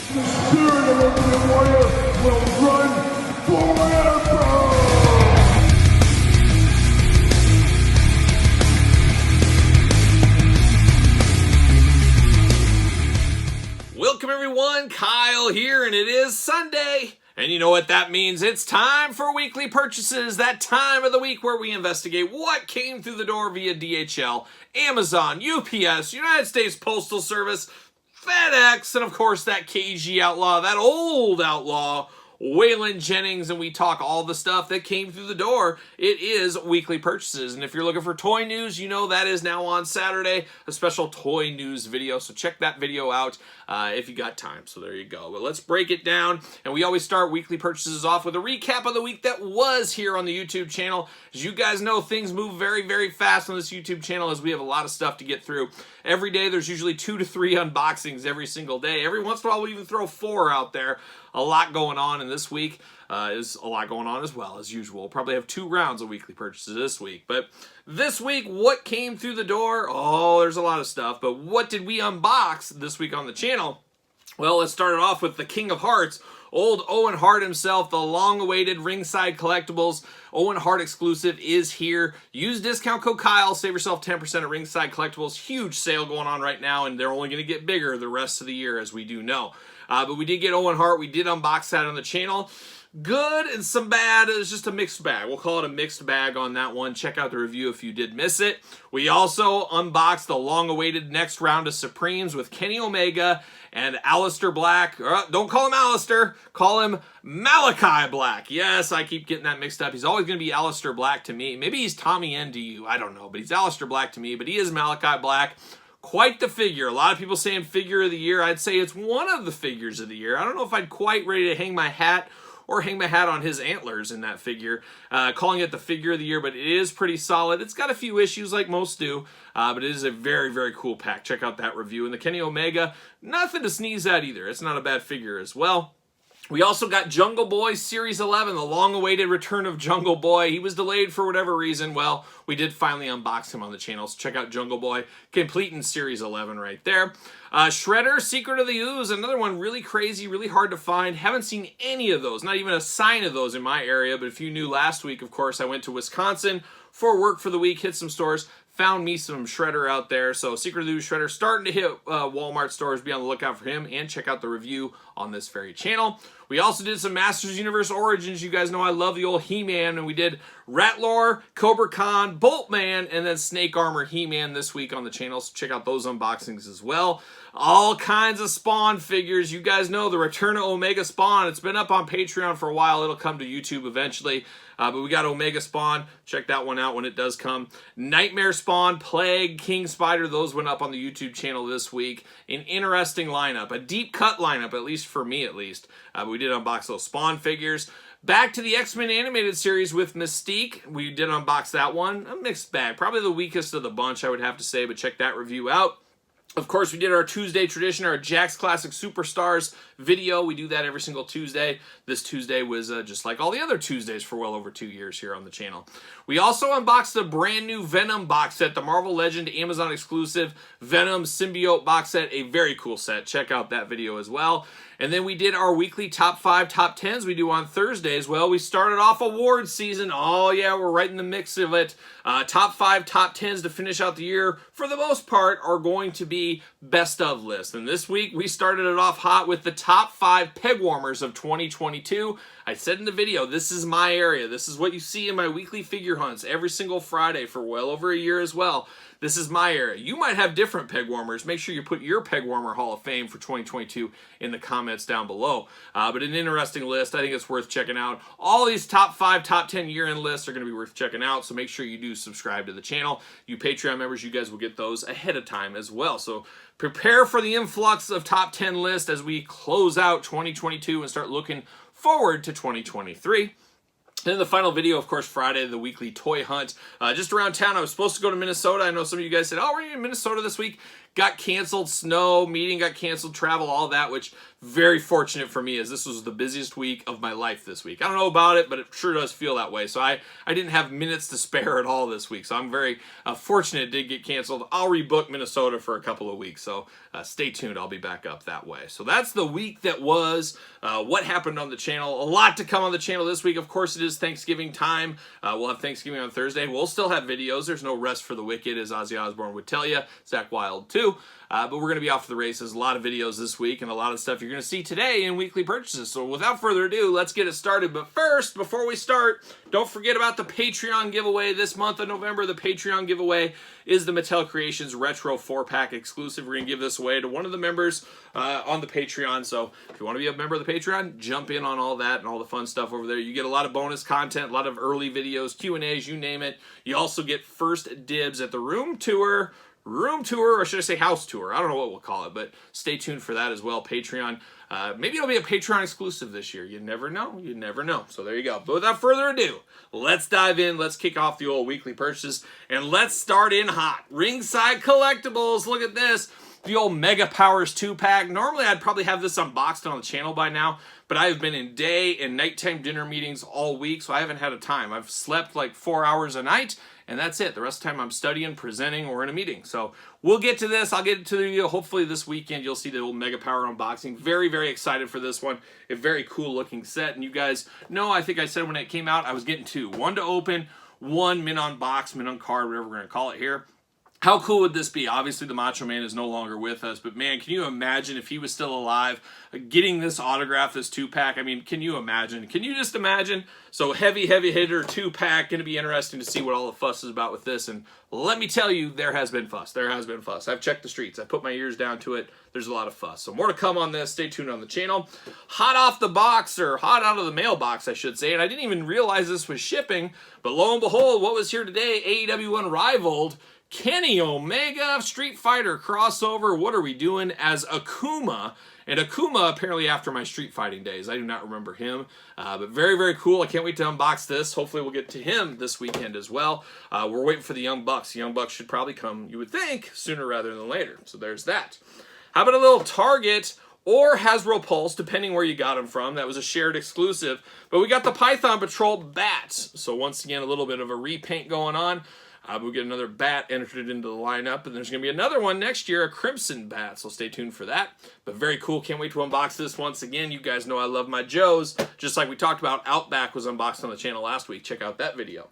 The spirit of Ultimate Warrior will run forever! Welcome everyone, Kyle here, and it is Sunday. And you know what that means? It's time for weekly purchases, that time of the week where we investigate what came through the door via DHL, Amazon, UPS, United States Postal Service, FedEx, and of course that KG outlaw, that old outlaw, Waylon Jennings, and we talk all the stuff that came through the door. It is weekly purchases, and if you're looking for toy news, you know that is now on Saturday, a special toy news video, so check that video out if you got time. So there you go. But let's break it down, and we always start weekly purchases off with a recap of the week that was here on the YouTube channel. As you guys know, things move very, very fast on this YouTube channel as we have a lot of stuff to get through. Every day there's usually 2 to 3 unboxings every single day. Every once in a while we even throw 4 out there. A lot going on, and this week is a lot going on as well, as usual. We'll probably have 2 rounds of weekly purchases this week. But this week, what came through the door? Oh, there's a lot of stuff. But what did we unbox this week on the channel? Well, let's start it off with the King of Hearts, old Owen Hart himself, the long-awaited Ringside Collectibles. Owen Hart exclusive is here. Use discount code Kyle, save yourself 10% at Ringside Collectibles. Huge sale going on right now, and they're only going to get bigger the rest of the year, as we do know. But we did get Owen Hart. We did unbox that on the channel. Good and some bad. It's just a mixed bag. We'll call it a mixed bag on that one. Check out the review if you did miss it. We also unboxed the long-awaited next round of Supremes with Kenny Omega and Aleister Black. Don't call him Aleister. Call him Malachi Black. Yes, I keep getting that mixed up. He's always going to be Aleister Black to me. Maybe he's Tommy N to you. I don't know. But he's Aleister Black to me. But he is Malachi Black. Quite the figure. A lot of people saying figure of the year. I'd say it's one of the figures of the year. I don't know if I'd quite ready to hang my hat or hang my hat on his antlers in that figure, calling it the figure of the year, but it is pretty solid. It's got a few issues like most do, but it is a very, very cool pack. Check out that review. And the Kenny Omega, nothing to sneeze at either. It's not a bad figure as well. We also got Jungle Boy Series 11, the long-awaited return of Jungle Boy. He was delayed for whatever reason. Well, we did finally unbox him on the channel, so check out Jungle Boy, complete in Series 11 right there. Shredder, Secret of the Ooze, another one really crazy, really hard to find. Haven't seen any of those, not even a sign of those in my area, but if you knew last week, of course, I went to Wisconsin for work for the week, hit some stores, found me some Shredder out there. So Secret of the Ooze Shredder starting to hit Walmart stores. Be on the lookout for him and check out the review on this very channel. We also did some Masters Universe Origins. You guys know I love the old He-Man, and we did Ratlor, Cobra Khan, Boltman, and then Snake Armor He-Man this week on the channel. So check out those unboxings as well. All kinds of Spawn figures. You guys know the return of Omega Spawn. It's been up on Patreon for a while. It'll come to YouTube eventually. But we got Omega Spawn. Check that one out when it does come. Nightmare Spawn, Plague, King Spider. Those went up on the YouTube channel this week. An interesting lineup. A deep cut lineup, at least for me at least. But we did unbox those Spawn figures. Back to the X-Men animated series with Mystique. We did unbox that one. A mixed bag. Probably the weakest of the bunch, I would have to say. But check that review out. Of course, we did our Tuesday tradition, our Jakks Classic Superstars video. We do that every single Tuesday. This Tuesday was just like all the other Tuesdays for well over 2 years here on the channel. We also unboxed the brand new Venom box set, the Marvel Legend Amazon exclusive Venom Symbiote box set. A very cool set. Check out that video as well. And then we did our weekly top 5, top 10s we do on Thursdays. Well, we started off awards season. Oh, yeah, we're right in the mix of it. Top 5, top 10s to finish out the year, for the most part, are going to be best of lists. And this week, we started it off hot with the top 5 peg warmers of 2022. I said in the video, this is my area. This is what you see in my weekly figure hunts every single Friday for well over a year as well. This is my area. You might have different peg warmers. Make sure you put your peg warmer Hall of Fame for 2022 in the comments down below. But an interesting list. I think it's worth checking out. All these top 5, top 10 year-end lists are going to be worth checking out, so make sure you do subscribe to the channel. You Patreon members, you guys will get those ahead of time as well. So prepare for the influx of top 10 lists as we close out 2022 and start looking forward to 2023. And then the final video, of course, Friday, the weekly toy hunt. Just around town, I was supposed to go to Minnesota. I know some of you guys said, oh, we're in Minnesota this week. got canceled, snow, meeting got canceled, travel, all that, which very fortunate for me as this was the busiest week of my life this week. I don't know about it, but it sure does feel that way. So I didn't have minutes to spare at all this week. So I'm very fortunate it did get canceled. I'll rebook Minnesota for a couple of weeks. So stay tuned. I'll be back up that way. So that's the week that was. What happened on the channel? A lot to come on the channel this week. Of course, it is Thanksgiving time. We'll have Thanksgiving on Thursday. We'll still have videos. There's no rest for the wicked, as Ozzy Osbourne would tell you. Zach Wilde, too. But we're going to be off to the races. A lot of videos this week and a lot of stuff you're going to see today in weekly purchases. So without further ado, let's get it started. But first, before we start, don't forget about the Patreon giveaway this month of November. The Patreon giveaway is the Mattel Creations Retro 4-pack exclusive. We're going to give this away to one of the members on the Patreon. So if you want to be a member of the Patreon, jump in on all that and all the fun stuff over there. You get a lot of bonus content, a lot of early videos, Q&As, you name it. You also get first dibs at the room tour, or should I say house tour? I don't know what we'll call it, but stay tuned for that as well. Patreon. Maybe it'll be a Patreon exclusive this year. You never know. You never know. So there you go. But without further ado, let's dive in. Let's kick off the old weekly purchases, and let's start in hot. Ringside Collectibles. Look at this. The old Mega Powers 2-pack. Normally, I'd probably have this unboxed on the channel by now, but I have been in day and nighttime dinner meetings all week, so I haven't had a time. I've slept like 4 hours a night, and that's it. The rest of the time I'm studying, presenting, or in a meeting. So we'll get to this. I'll get to the hopefully this weekend. You'll see the old Mega Power unboxing. Very, very excited for this one. A very cool looking set. And you guys know, I think I said when it came out, I was getting two. One to open, one mint on box, mint on card, whatever we're going to call it here. How cool would this be? Obviously, the Macho Man is no longer with us, but man, can you imagine if he was still alive, getting this autograph, this 2-pack? I mean, can you imagine? Can you just imagine? So heavy hitter 2-pack, going to be interesting to see what all the fuss is about with this. And let me tell you, there has been fuss. There has been fuss. I've checked the streets. I've put my ears down to it. There's a lot of fuss. So more to come on this. Stay tuned on the channel. Hot off the box, or hot out of the mailbox, I should say. And I didn't even realize this was shipping, but lo and behold, what was here today? AEW Unrivaled. Kenny Omega Street Fighter crossover. What are we doing as Akuma? And Akuma, apparently after my street fighting days. I do not remember him. But very, very cool. I can't wait to unbox this. Hopefully we'll get to him this weekend as well. We're waiting for the Young Bucks. The Young Bucks should probably come, you would think, sooner rather than later. So there's that. How about a little Target or Hasbro Pulse, depending where you got them from. That was a shared exclusive. But we got the Python Patrol bats. So once again, a little bit of a repaint going on. We'll get another bat entered into the lineup, and there's going to be another one next year, a Crimson bat, so stay tuned for that. But very cool. Can't wait to unbox this once again. You guys know I love my Joes. Just like we talked about, Outback was unboxed on the channel last week. Check out that video.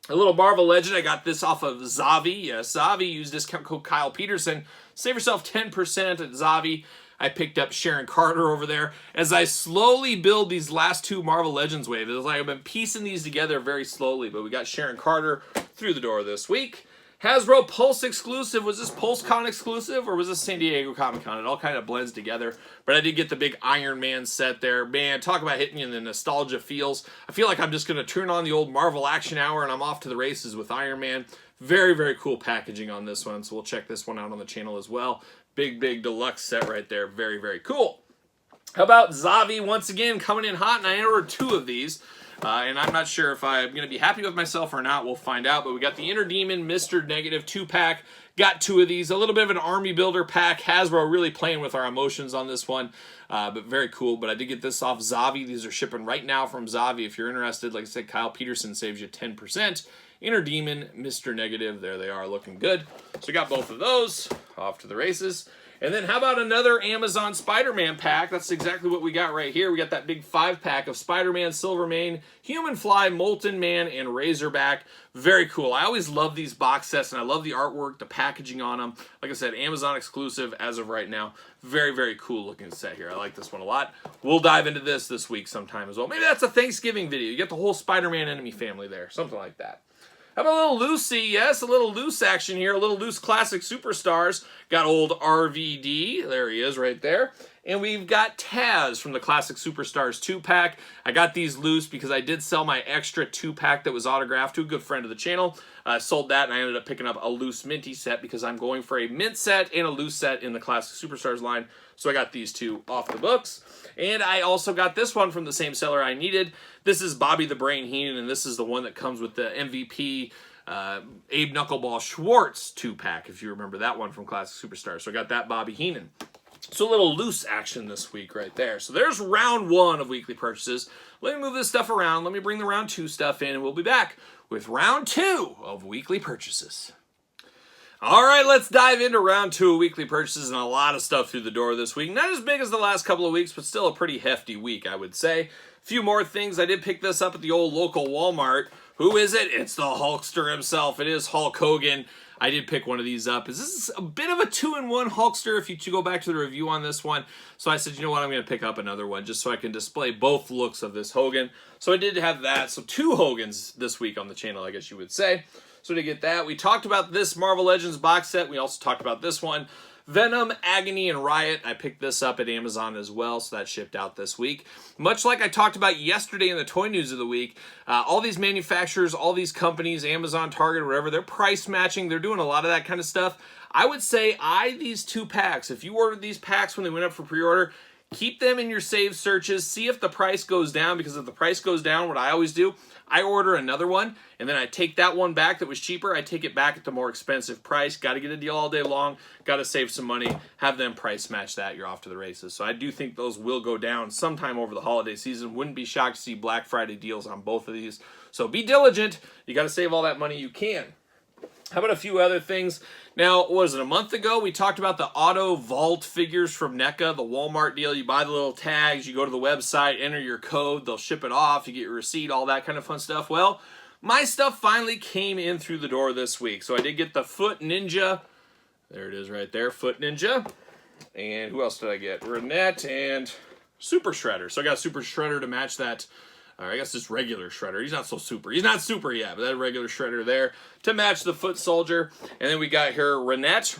A little Marvel Legend. I got this off of Zavi. Yes, Zavi. Use discount code Kyle Peterson. Save yourself 10% at Zavi. I picked up Sharon Carter over there. As I slowly build these last two Marvel Legends waves, it's like I've been piecing these together very slowly, but we got Sharon Carter through the door this week. Hasbro Pulse exclusive. Was this PulseCon exclusive, or was this San Diego Comic-Con? It all kind of blends together, but I did get the big Iron Man set there. Man, talk about hitting you in the nostalgia feels. I feel like I'm just going to turn on the old Marvel Action Hour, and I'm off to the races with Iron Man. Very, very cool packaging on this one, so we'll check this one out on the channel as well. Big deluxe set right there. Very, very cool. How about Zavi once again coming in hot, and I ordered two of these. And I'm not sure if I'm going to be happy with myself or not. We'll find out. But we got the Inner Demon Mr. Negative 2-pack. Got two of these. A little bit of an Army Builder pack. Hasbro really playing with our emotions on this one. But very cool. But I did get this off Zavi. These are shipping right now from Zavi. If you're interested, like I said, Kyle Peterson saves you 10%. Inner Demon, Mr. Negative. There they are, looking good. So we got both of those. Off to the races. And then how about another Amazon Spider-Man pack? That's exactly what we got right here. We got that big 5-pack of Spider-Man, Silvermane, Human Fly, Molten Man, and Razorback. Very cool. I always love these box sets, and I love the artwork, the packaging on them. Like I said, Amazon exclusive as of right now. Very, very cool looking set here. I like this one a lot. We'll dive into this week sometime as well. Maybe that's a Thanksgiving video. You get the whole Spider-Man enemy family there. Something like that. How about a little Lucy? Yes, a little loose action here. A little loose classic superstars. Got old RVD. There he is right there. And we've got Taz from the Classic Superstars 2-pack. I got these loose because I did sell my extra 2-pack that was autographed to a good friend of the channel. I sold that, and I ended up picking up a loose minty set because I'm going for a mint set and a loose set in the Classic Superstars line. So I got these two off the books. And I also got this one from the same seller I needed. This is Bobby the Brain Heenan, and this is the one that comes with the MVP Abe Knuckleball Schwartz 2-pack, if you remember that one from Classic Superstar. So I got that Bobby Heenan. So a little loose action this week right there. So there's round 1 of weekly purchases. Let me move this stuff around. Let me bring the round 2 stuff in, and we'll be back with round 2 of weekly purchases. All right, let's dive into round 2 of weekly purchases, and a lot of stuff through the door this week. Not as big as the last couple of weeks, but still a pretty hefty week, I would say. A few more things. I did pick this up at the old local Walmart. Who is it? It's the Hulkster himself. It is Hulk Hogan. I did pick one of these up. This is a bit of a 2-in-1 Hulkster if you go back to the review on this one. So I said, you know what, I'm going to pick up another one just so I can display both looks of this Hogan. So I did have that. So 2 Hogans this week on the channel, I guess you would say. So to get that, we talked about this Marvel Legends box set. We also talked about this one. Venom, Agony, and Riot. I picked this up at Amazon as well, so that shipped out this week. Much like I talked about yesterday in the toy news of the week, all these manufacturers, all these companies, Amazon, Target, whatever, they're price matching. They're doing a lot of that kind of stuff. I would say these 2 packs. If you ordered these packs when they went up for pre-order, keep them in your saved searches. See if the price goes down, because if the price goes down, what I always do, I order another one, and then I take that one back that was cheaper. I take it back at the more expensive price. Got to get a deal all day long. Got to save some money. Have them price match that. You're off to the races. So I do think those will go down sometime over the holiday season. Wouldn't be shocked to see Black Friday deals on both of these. So be diligent. You got to save all that money you can. How about a few other things? Now, what was it, a month ago? We talked about the Auto Vault figures from NECA, the Walmart deal. You buy the little tags, you go to the website, enter your code, they'll ship it off, you get your receipt, all that kind of fun stuff. Well, my stuff finally came in through the door this week. So I did get the Foot Ninja. There it is right there, Foot Ninja. And who else did I get? Renette and Super Shredder. So I got Super Shredder to match that. I guess just regular Shredder. He's not so super. He's not super yet, but that regular Shredder there to match the Foot Soldier. And then we got here Renette.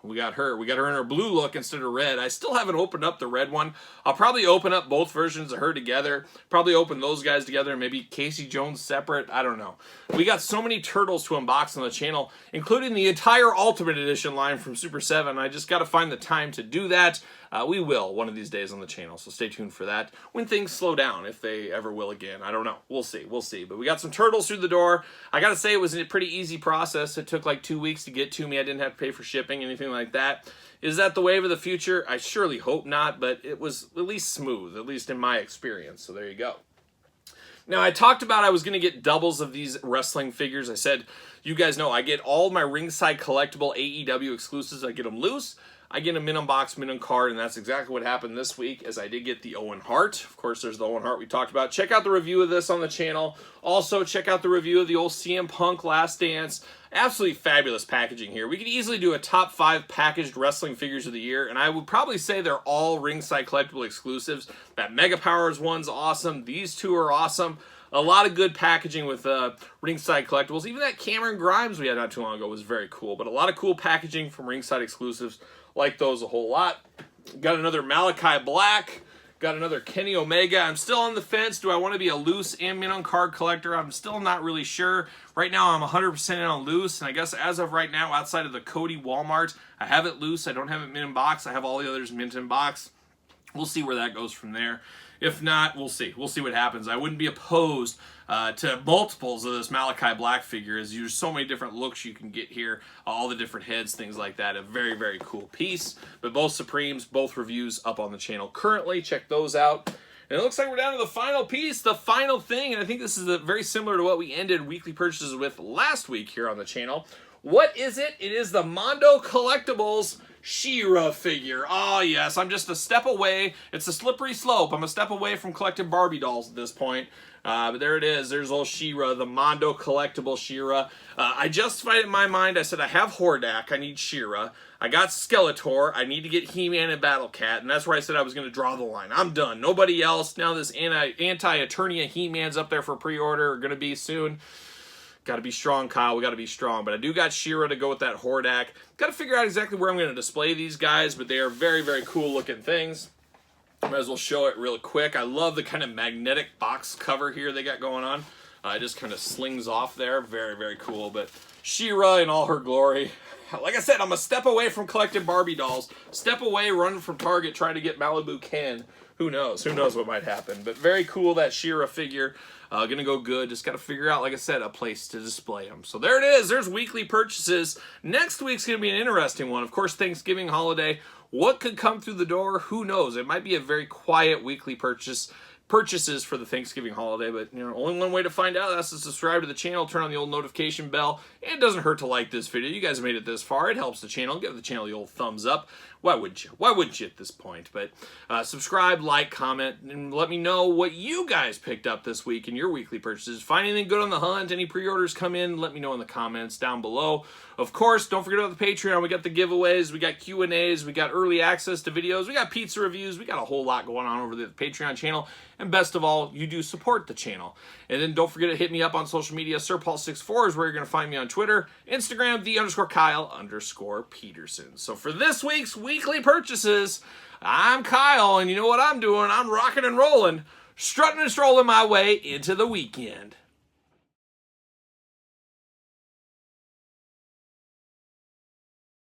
We got her in her blue look instead of red. I still haven't opened up the red one. I'll probably open up both versions of her together. Probably open those guys together and maybe Casey Jones separate. I don't know. We got so many turtles to unbox on the channel, including the entire Ultimate Edition line from Super 7. I just got to find the time to do that. We will one of these days on the channel, so stay tuned for that. When things slow down, if they ever will again. I don't know. We'll see. We'll see. But we got some turtles through the door. I got to say it was a pretty easy process. It took like 2 weeks to get to me. I didn't have to pay for shipping, anything like that. Is that the wave of the future? I surely hope not, but it was at least smooth, at least in my experience. So there you go. Now, I talked about I was going to get doubles of these wrestling figures. I said, you guys know, I get all my ringside collectible AEW exclusives. I get them loose. I get a minimum box, minimum card, and that's exactly what happened this week, as I did get the Owen Hart. Of course, there's the Owen Hart we talked about. Check out the review of this on the channel. Also, check out the review of the old CM Punk Last Dance. Absolutely fabulous packaging here. We could easily do a top 5 packaged wrestling figures of the year, and I would probably say they're all ringside collectible exclusives. That Mega Powers one's awesome. These 2 are awesome. A lot of good packaging with ringside collectibles. Even that Cameron Grimes we had not too long ago was very cool. But a lot of cool packaging from ringside exclusives. Like those a whole lot. Got another Malachi Black. Got another Kenny Omega. I'm still on the fence. Do I want to be a loose and minimum card collector? I'm still not really sure. Right now I'm 100% in on loose. And I guess as of right now, outside of the Cody Walmart, I have it loose. I don't have it mint in box. I have all the others mint in box. We'll see where that goes from there. If not, we'll see. We'll see what happens. I wouldn't be opposed to multiples of this Malachi Black figure, as there's so many different looks you can get here. All the different heads, things like that. A very, very cool piece. But both Supremes, both reviews up on the channel currently. Check those out. And it looks like we're down to the final piece, the final thing. And I think this is very similar to what we ended weekly purchases with last week here on the channel. What is it? It is the Mondo Collectibles She-Ra figure. Oh, yes. I'm just a step away. It's a slippery slope. I'm a step away from collecting Barbie dolls at this point. But there it is. There's old She-Ra, the Mondo Collectible She-Ra. I justified it in my mind. I said, I have Hordak. I need She-Ra. I got Skeletor. I need to get He-Man and Battle Cat. And that's where I said I was going to draw the line. I'm done. Nobody else. Now this anti-Eternia He-Man's up there for pre-order. Going to be soon. Got to be strong, Kyle. We got to be strong. But I do got She-Ra to go with that Hordak. Got to figure out exactly where I'm going to display these guys, but they are very, very cool looking things. Might as well show it real quick. I love the kind of magnetic box cover here they got going on. It just kind of slings off there. Very, very cool. But She-Ra in all her glory. like I said, I'm a step away from collecting Barbie dolls. Step away, running from Target, trying to get Malibu Ken. Who knows? Who knows what might happen? But very cool, that She-Ra figure. Gonna go good. Just got to figure out, like I said, a place to display them. So there it is. There's weekly purchases. Next week's gonna be an interesting one. Of course, Thanksgiving holiday. What could come through the door? Who knows? It might be a very quiet weekly purchases for the Thanksgiving holiday, but only one way to find out. That's to subscribe to the channel, turn on the old notification bell. And it doesn't hurt to like this video. You guys made it this far. It helps the channel. Give the channel the old thumbs up. Why wouldn't you? Why wouldn't you at this point? But subscribe, like, comment, and let me know what you guys picked up this week in your weekly purchases. Find anything good on the hunt, any pre-orders come in, let me know in the comments down below. Of course, don't forget about the Patreon. We got the giveaways, we got Q&As, we got early access to videos, we got pizza reviews, we got a whole lot going on over the Patreon channel. And best of all, you do support the channel. And then don't forget to hit me up on social media. SirPaul64 is where you're going to find me on Twitter, Instagram, _Kyle_Peterson. So for this week's weekly purchases, I'm Kyle, and you know what I'm doing? I'm rocking and rolling, strutting and strolling my way into the weekend.